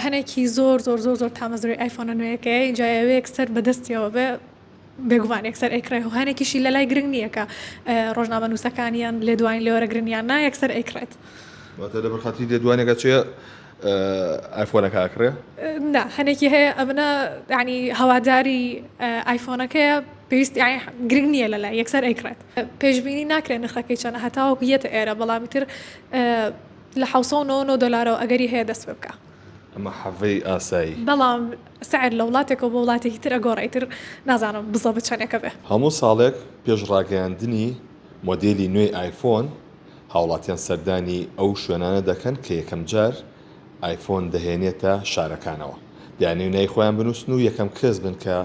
هەنێکی زۆر تامەزۆری ئایفۆنە نوێیەکەی جایەوەیەک سەر بەدەستیەوە بێ بێگومان یەکسەر ئەیکڕێ و هەنێکیشی لە لای گرنگ نییە کە ڕۆژنامە نووسەکانیان لێ دوایین لێوەرە گرنیان نا یەکسەر ئەیکڕێت واتە لە بەرخاتی لێ دوانێکە چێ ئایفۆنەکە ئاکرێ؟ نا هەنێکی هەیە ئەمنە ینی هەواداری ئایفۆنەکەیە پێویست گرنگ نییە لە لای یەکسەر ئەیکڕێت پێشببینی ناکرێن نرخەکەی چەنە هەتاوەکو یەتە ئێرە بەڵامی تر لە $900 ئەگەری هەیە دەست پێ بکە ئەمە حەڤەی ئاسایی بەڵام سعر لە وڵاتێکەوە بۆ وڵاتێکی تر ئەگۆڕێتتر نازانم بزە بچەنێکە بێ هەموو ساڵێک پێش ڕاگەیاندنی مۆدێلی نوێی ئایفۆن هاوڵاتیان سەردانی ئەو شوێنانە دەکەن کە یەکەم جار ئایفۆن دەهێنێتە شارەکانەوە دیانێنەی خۆیان بنووسن و یەکەم کەس بن کە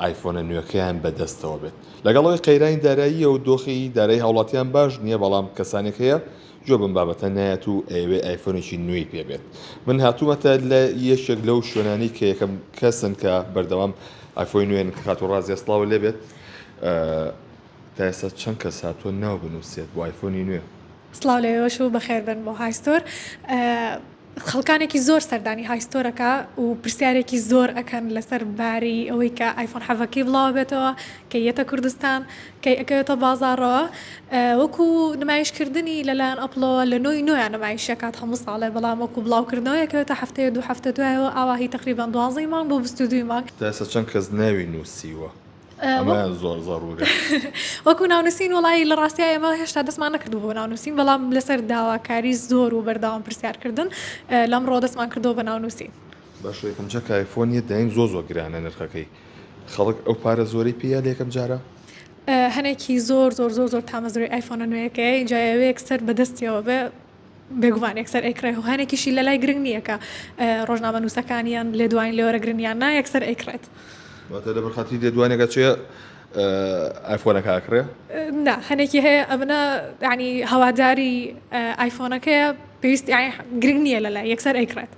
ئایفۆنە نوێەکەیان بەدەستەوە بێت لەگەڵەوەی قەیرانی دارایی و دۆخی دارایی هاوڵاتیان باش نییە بەڵام کەسانێک هەیە جۆ بم بابەتە نایەت و ئەوێ ئایفۆنێکی نوێی پێبێت من هاتوومەتە لە یەشێک لەو شوێنانی کە یەکەم کەسن کە بەردەوام ئایفۆی نوێن کات و ڕازی ئەسڵاوە لێبێت تا ئێستا چەند کەس هاتووە ناو بنووسێت بۆ ئایفۆنی نوێ سڵاو لێوەش و بەخێر بن بۆ هایستۆر خەڵکانێکی زۆر سەردانی هایستۆرەکە و پرسیارێکی زۆر ئەکەن لەسەر باری ئەوەی کە ئایفۆن حەڤەکەی بڵاو بێتەوە کە یەتە کوردستان کە ئەکەوێتە بازاڕەوە وەکو نمایشکردنی لەلایەن ئەپڵەوە لە نوۆی نوۆیان نمایشەکات هەموو ساڵێ بەڵام وەکو بڵاوکردنەوە یەکەوێتە هەفتەیە دوو هەفتە دوایەوە ئاواهی تقریبان 12 مانگ بۆ 22 مانگ تا ئێستا چەند کەس ناوی نووسیوە ئەمە زۆر زەڕورە وەکو ناونووسین وڵی لە ڕاستیای ئەمە هێشتا دەستمان نەکردو بۆ ناونووسین بەڵام لەسەر داواکاری زۆر و بەرداوام پرسیارکردن لەمڕۆ دەستمان کردو بە ناونووسین باش یەکەم جەکە ئایفۆنیە داین زۆر گرانە نرخەکەی خەڵک ئەو پارە زۆری پێیا لە یەکەم جارە هەنێکی زۆر تامەزۆری ئایفۆنە نوێیەکەی جایەوەیەک سەر بەدەستیەوە بێ بێگومان یەکسەر ئەیکڕێ و هەنێکیشی لە لای گرنگ نییە کە ڕۆژنامە نووسەکانیان لێ دوایین لێوەرە گرنیان نا یەکسەر ئەیکڕێت واتە لە بەرخاتی لێ دوانێکە چێ ئایفۆنەکە ئاکرێ؟ نا هەنێکی هەیە ئەمنە ینی هەواداری ئایفۆنەکەیە پێویست گرنگ نییە لە لای یەکسەر ئەیکڕێت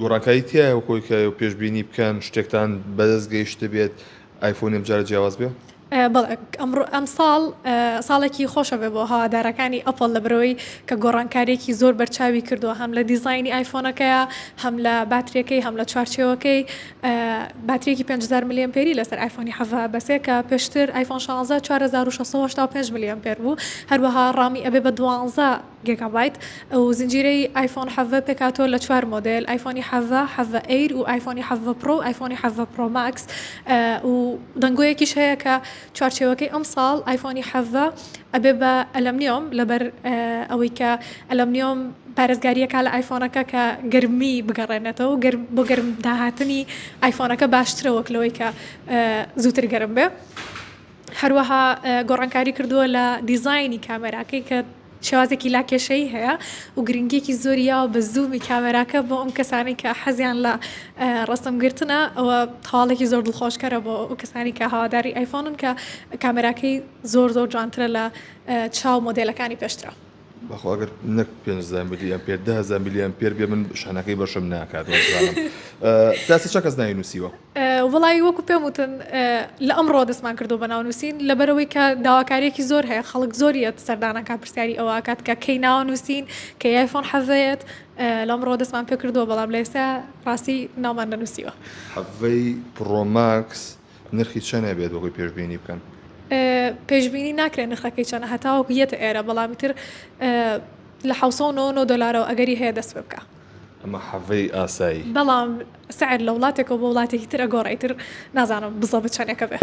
گۆڕانکاری تایە وەکۆی کە پێشببینی بکەن شتێکتان بەدەست گەیشتە بێت ئایفۆنی ئەم جارە جیاواز بێ؟ ئەم ساڵ ساڵێکی خۆشە بێ بۆ هەوادارەکانی ئەپڵ لە برەوەی کە گۆڕانکارێکی زۆر بەرچاوی کردووە هەم لە دیزایانی ئایفۆنەکەیە هەم لە باتریەکەی هەم لە چوارچێوەکەی باتریەکی 5000 میلیۆمپێری لەسەر ئایفۆنی حەڤە بەسێ کە پێشتر ئایفۆن 16 4685 میلیۆمپێر بوو هەروەها ڕامی ئەبێ بە 12 گیگابایت و زنجیرەی ئایفۆن حەڤە پێکاتۆ لە 4 مۆدل ئایفۆنی حەڤە ئەیر و ئایفۆنی حەڤە پرۆ ئایفۆنی حەڤە پرۆ ماکس و دەنگۆیەکیش هەیە کە چوارچێوەکەی ئەم ساڵ ئایفۆنی حەڤە ئەبێ بە ئەلەمنیۆم لەبەر ئەوەی کە ئەلەمنیۆم پارێزگاریەکە لە ئایفۆنەکە کە گەرمی بگەڕێنێتەوە بۆ گەرم داهاتنی ئایفۆنەکە باشترەوەک لەوەی کە زووتر گەرم بێ هەروەها گۆڕانکاری کردووە لە دیزایانی کامێراکەی کە شێوازێکی لاکێشەی هەیە و گرنگێکی زۆریاوە بە زوومی کامێراکە بۆ ئەم کەسانی کە حەزیان لە ڕستەمگرتنە ئەوە تاڵێکی زۆر دڵخۆشکەرە بۆ ئەو کەسانی کە هەواداری ئایفۆنن کە کامێراکەی زۆر جوانترە لە چاو مۆدێلەکانی پێشترا بەخۆ ئەگەر نەک 500 میلیۆمپێر 10,000 میلیۆمپێر بێ من شانەکەی بەشم ناکات داستی چ کەس ناوی نووسیوە وڵی وەکو پێم وتن لە ئەمڕۆ دەستمان کردو بە ناونووسین لەبەرەوەی کە داواکاریەکی زۆر هەیە خەڵک زۆریەت سەردانەکە پرسیاری ئەوە کات کە کەی ناونووسین کە ئایفۆن حەڤەیەت لەمڕۆ دەستمان پێ کردووە بەڵام لە ئێستا ڕاستی ناومان نەنووسیوە حەڤەی پرۆماکس نرخی چەنە بێت وەکوی پێشببینی بکەن پێشببینی ناکرێن نرخەکەی چەنە هەتاوەکو یەتە ئێرە بەڵامی تر لە $900 ئەگەری هەیە دەست پێ بکە ئەمە حەڤەی ئاسایی بەڵام سعر لە وڵاتێکەوە بۆ وڵاتێکی تر ئەگۆڕێتتر نازانم بزە بچەنێکە بێ